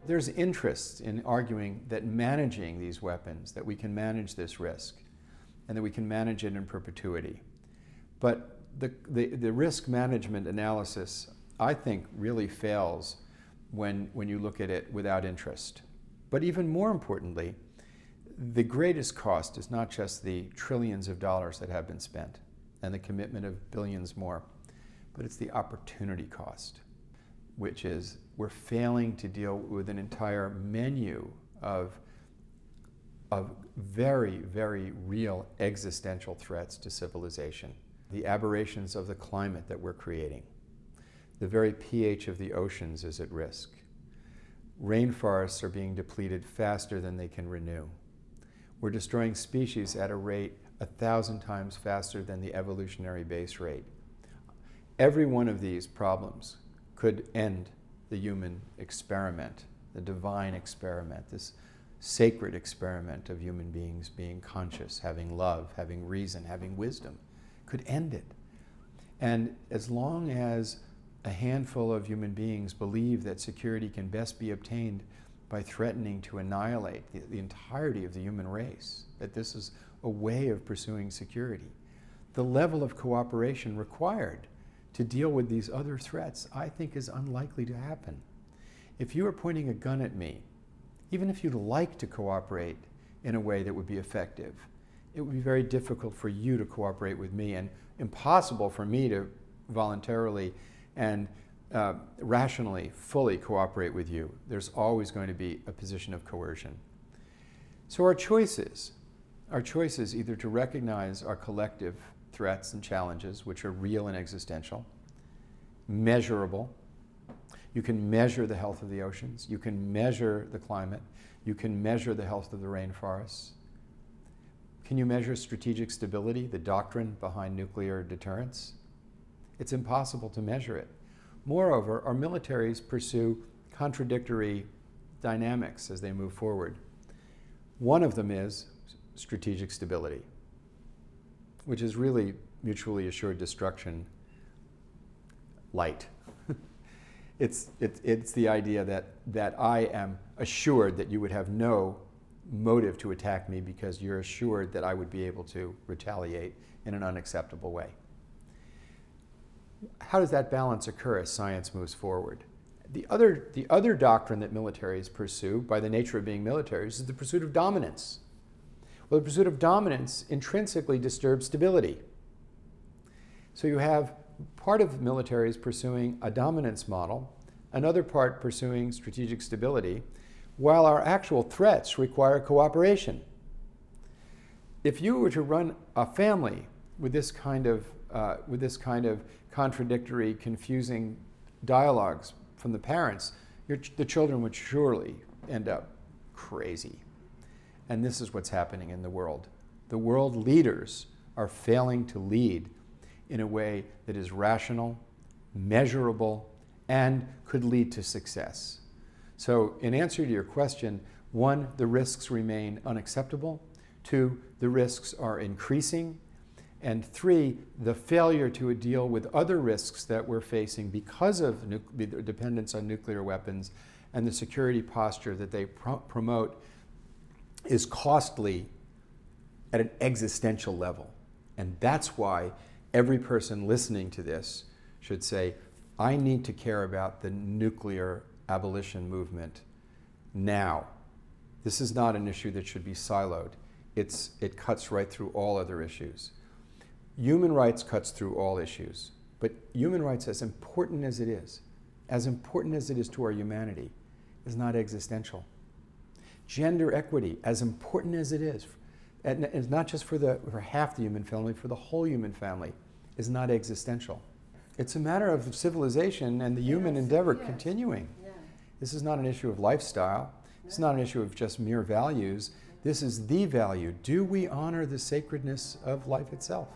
There's interest in arguing that managing these weapons, that we can manage this risk, and that we can manage it in perpetuity. But the risk management analysis, I think, really fails when you look at it without interest. But even more importantly, the greatest cost is not just the trillions of dollars that have been spent and the commitment of billions more, but it's the opportunity cost, which is we're failing to deal with an entire menu of very, very real existential threats to civilization. The aberrations of the climate that we're creating. The very pH of the oceans is at risk. Rainforests are being depleted faster than they can renew. We're destroying species at a rate 1,000 times faster than the evolutionary base rate. Every one of these problems could end the human experiment, the divine experiment, this sacred experiment of human beings being conscious, having love, having reason, having wisdom, could end it. And as long as a handful of human beings believe that security can best be obtained by threatening to annihilate the entirety of the human race, that this is a way of pursuing security, the level of cooperation required to deal with these other threats, I think, is unlikely to happen. If you are pointing a gun at me, even if you'd like to cooperate in a way that would be effective, it would be very difficult for you to cooperate with me and impossible for me to voluntarily and rationally, fully cooperate with you. There's always going to be a position of coercion. So our choices either to recognize our collective threats and challenges, which are real and existential, measurable. You can measure the health of the oceans. You can measure the climate. You can measure the health of the rainforests. Can you measure strategic stability, the doctrine behind nuclear deterrence? It's impossible to measure it. Moreover, our militaries pursue contradictory dynamics as they move forward. One of them is strategic stability, which is really mutually assured destruction light. It's the idea that I am assured that you would have no motive to attack me because you're assured that I would be able to retaliate in an unacceptable way. How does that balance occur as science moves forward? The other doctrine that militaries pursue, by the nature of being militaries, is the pursuit of dominance. Well, the pursuit of dominance intrinsically disturbs stability. So you have part of militaries pursuing a dominance model, another part pursuing strategic stability, while our actual threats require cooperation. If you were to run a family with this kind of contradictory, confusing dialogues from the parents, the children would surely end up crazy. And this is what's happening in the world. The world leaders are failing to lead in a way that is rational, measurable, and could lead to success. So in answer to your question, 1, the risks remain unacceptable. 2, the risks are increasing. And 3, the failure to deal with other risks that we're facing because of the dependence on nuclear weapons and the security posture that they promote is costly at an existential level. And that's why every person listening to this should say, I need to care about the nuclear abolition movement now. This is not an issue that should be siloed. It cuts right through all other issues. Human rights cuts through all issues, but human rights, as important as it is to our humanity, is not existential. Gender equity, as important as it is, and it's not just for half the human family, for the whole human family, is not existential. It's a matter of civilization and the human endeavor continuing. Yeah. This is not an issue of lifestyle. It's not an issue of just mere values. This is the value. Do we honor the sacredness of life itself?